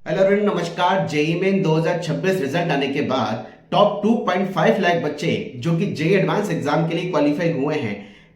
Hello everyone, नमस्कार। JEE main 2026 result आने के बाद टॉप 2.5 लाख बच्चे जो कि जेईई एडवांस एग्जाम के लिए क्वालिफाई हुए हैं,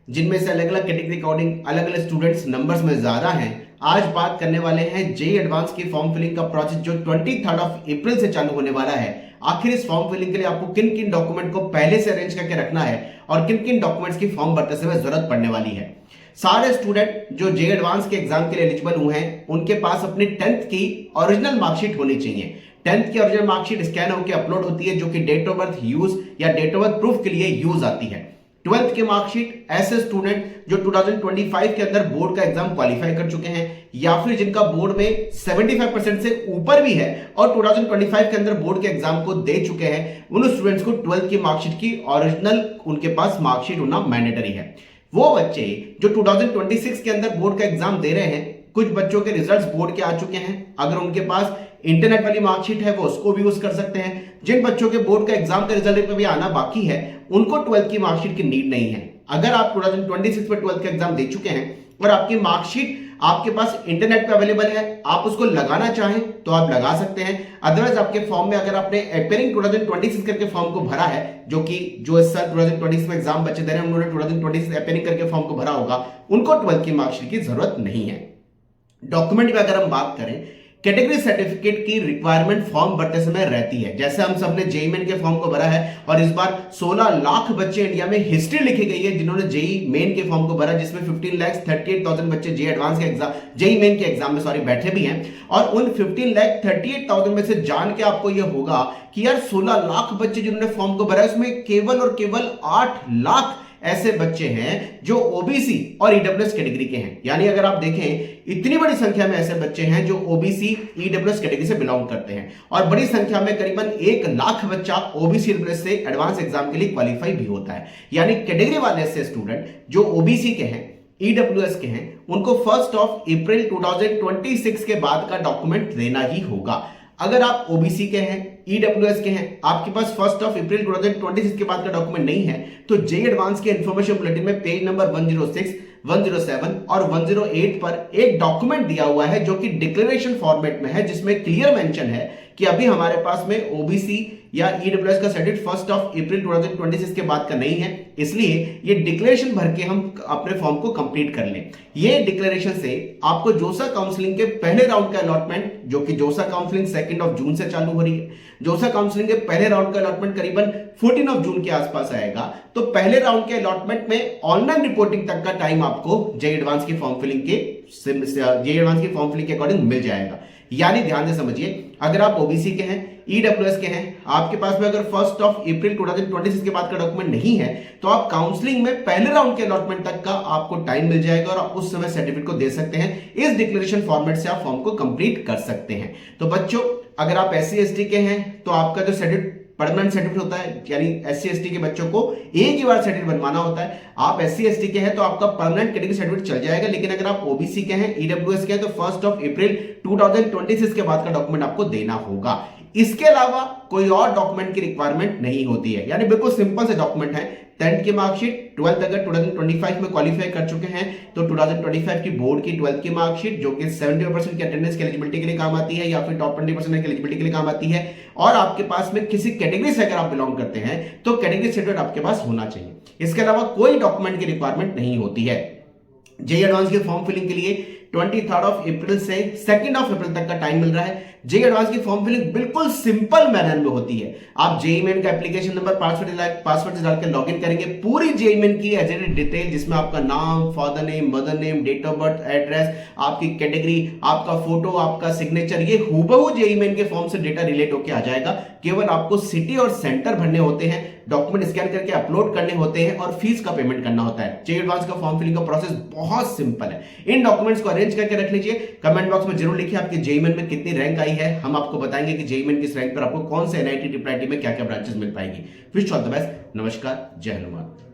जिनमें से अलग अलग कैटेगरी अकॉर्डिंग अलग अलग स्टूडेंट्स नंबर्स में ज्यादा हैं। आज बात करने वाले हैं जेईई एडवांस की फॉर्म फिलिंग का प्रोसेस जो 23 अप्रैल से चालू होने वाला है। आखिर इस फॉर्म फिलिंग के लिए आपको किन किन डॉक्यूमेंट को पहले से अरेंज करके रखना है और किन किन डॉक्यूमेंट्स की फॉर्म भरते समय जरूरत पड़ने वाली है। सारे स्टूडेंट जो जेईई एडवांस के एग्जाम के लिए एलिजिबल हुए हैं, उनके पास अपनी 10th की ओरिजिनल मार्कशीट होनी चाहिए। 10th की ओरिजिनल मार्कशीट स्कैन होकर अपलोड होती है, जो कि डेट ऑफ बर्थ यूज या डेट ऑफ बर्थ प्रूफ के लिए यूज आती है। 12th की मार्कशीट ऐसे स्टूडेंट जो 2025 के अंदर बोर्ड का एग्जाम क्वालिफाई कर चुके हैं या फिर जिनका बोर्ड में 75% से ऊपर भी है और 2025 के अंदर बोर्ड के एग्जाम को दे चुके हैं, उन स्टूडेंट्स को 12th की मार्कशीट की ओरिजिनल उनके पास मार्कशीट होना मैंडेटरी है। वो बच्चे जो 2026 के अंदर बोर्ड का एग्जाम दे रहे हैं, कुछ बच्चों के रिजल्ट्स बोर्ड के आ चुके हैं, अगर उनके पास इंटरनेट वाली मार्कशीट है वो उसको भी यूज कर सकते हैं। जिन बच्चों के बोर्ड का एग्जाम का रिजल्ट भी आना बाकी है, उनको 12th की मार्कशीट की नीड नहीं है। अगर आप 2026 में 12th का एग्जाम दे चुके हैं और आपकी मार्कशीट आपके पास इंटरनेट पे अवेलेबल है, आप उसको लगाना चाहें तो आप लगा सकते हैं। अदरवाइज आपके फॉर्म में अगर आपने अपेयरिंग 2026 करके फॉर्म को भरा है, जो इस साल 2026 में एग्जाम बच्चे दे रहे हैं, उन्होंने 2026 अपेयरिंग करके फॉर्म को भरा होगा, उनको 12th की मार्कशीट की जरूरत नहीं है। डॉक्यूमेंट की अगर हम बात करें, कैटेगरी सर्टिफिकेट की रिक्वायरमेंट फॉर्म भरते समय रहती है। जैसे हम सबने जेईई मेन के फॉर्म को भरा है और इस बार 16 लाख बच्चे इंडिया में हिस्ट्री लिखी गई है जिन्होंने जेईई मेन के फॉर्म को भरा, जिसमें 15,38,000 बच्चे जेईई एडवांस के एग्जाम जेईई मेन के एग्जाम में बैठे भी हैं। और उन 15,38,000 में से जान के आपको यह होगा कि यार 16 लाख बच्चे जिन्होंने फॉर्म को भरा है, उसमें केवल और केवल 8 लाख ऐसे बच्चे हैं जो ओबीसी और ईडब्ल्यूएस कैटेगरी के हैं। यानी अगर आप देखें, इतनी बड़ी संख्या में ऐसे बच्चे हैं जो ओबीसी ईडब्ल्यूएस कैटेगरी से बिलोंग करते हैं और बड़ी संख्या में करीबन 1 लाख बच्चा ओबीसी ईडब्ल्यूएस से एडवांस एग्जाम के लिए क्वालिफाई भी होता है। यानी कैटेगरी वाले ऐसे स्टूडेंट जो ओबीसी के हैं, ईडब्ल्यूएस के हैं, उनको 1 अप्रैल 2026 के बाद का डॉक्यूमेंट देना ही होगा। अगर आप ओबीसी के हैं, ईडब्ल्यूएस के हैं, आपके पास 1 अप्रैल 2026 के बाद का डॉक्यूमेंट नहीं है, तो जेईई एडवांस के इंफॉर्मेशन बुलेटिन में पेज नंबर 106, 107 और 108 पर एक डॉक्यूमेंट दिया हुआ है जो कि डिक्लेरेशन फॉर्मेट में है, जिसमें क्लियर मेंशन है कि अभी हमारे पास में ओबीसी या ईडब्ल्यूएस का सर्टिफिकेट 1 अप्रैल 2026 के बाद का नहीं है, इसलिए ये डिक्लेरेशन भर के हम अपने फॉर्म को कंप्लीट कर लें। ये डिक्लेरेशन से आपको जोसा काउंसलिंग के पहले राउंड का अलॉटमेंट, जो कि जोसा काउंसलिंग 2 जून से चालू हो रही है, जोसा काउंसलिंग के पहले राउंड का अलॉटमेंट करीबन 14 जून के आसपास आएगा। तो पहले राउंड के अलॉटमेंट में ऑनलाइन रिपोर्टिंग तक का टाइम आपको जेईई एडवांस की फॉर्म फिलिंग के अकॉर्डिंग मिल जाएगा। यानी ध्यान से समझिए, अगर आप ओबीसी के हैं, ईडब्ल्यूएस के हैं, आपके पास में अगर 1 अप्रैल 2026 के बाद का डॉक्यूमेंट नहीं है, तो आप काउंसलिंग में पहले राउंड के अलॉटमेंट तक का आपको टाइम मिल जाएगा और आप उस समय सर्टिफिकेट को दे सकते हैं। इस डिक्लेरेशन फॉर्मेट से आप फॉर्म को कंप्लीट कर सकते हैं। तो बच्चों, अगर आप SC ST के हैं तो आपका जो सर्टिफिकेट परमानेंट सर्टिफिकेट होता है, यानी SC ST के बच्चों को एक ही बार सर्टिफिकेट बनवाना होता है। आप SC ST के हैं तो आपका परमानेंट कैटेगरी सर्टिफिकेट चल जाएगा, लेकिन अगर आप ओबीसी के हैं, ईडब्ल्यूएस के हैं, तो 1 अप्रैल 2026 के बाद का डॉक्यूमेंट आपको देना होगा। इसके अलावा कोई और डॉक्यूमेंट की रिक्वायरमेंट नहीं होती है। यानी बिल्कुल सिंपल से डॉक्यूमेंट है। 10th की मार्कशीट, 12th अगर 2025 में क्वालिफाई कर चुके हैं तो 2025 की बोर्ड की 12th की मार्कशीट, जो कि 70% की अटेंडेंस की एलिजिबिलिटी के लिए काम आती है या फिर टॉप 20% की एलिजिबिलिटी के लिए काम आती है, और आपके पास में किसी कैटेगरी से अगर आप बिलोंग करते हैं तो कैटेगरी सर्टिफिकेट आपके पास होना चाहिए। इसके अलावा कोई डॉक्यूमेंट की रिक्वायरमेंट नहीं होती है। जेईई एडवांस के फॉर्म फिलिंग के लिए 23 अप्रैल से 2 अप्रैल तक का टाइम मिल रहा है। जेईई एडवांस की फॉर्म फिलिंग बिल्कुल सिंपल मैनर में होती है। आप जेईई मेन का एप्लीकेशन नंबर, पासवर्ड डाल के लॉगिन करेंगे। पूरी जेईई मेन की एजेंट डिटेल, जिसमें आपका नाम, father name, mother name, date of birth, address, आपकी कैटेगरी, आपका फोटो, आपका सिग्नेचर, ये हूबहू जेईई मेन के फॉर्म से डेटा रिलेट होकर आ जाएगा। केवल आपको सिटी और सेंटर भरने होते हैं, डॉक्यूमेंट स्कैन करके अपलोड करने होते हैं और फीस का पेमेंट करना होता है। जेईई एडवांस का फॉर्म फिलिंग का प्रोसेस बहुत सिंपल है। इन डॉक्यूमेंट्स को अरेंज करके रख लीजिए। कमेंट बॉक्स में जरूर लिखिए आपकी जेईई मेन में कितनी रैंक आई है। हम आपको बताएंगे कि जेईई मेन किस रैंक पर आपको कौन से NIT, TRIIT में क्या क्या ब्रांचेस मिल पाएगी। Wish all the best. नमस्कार, जय हनुमान।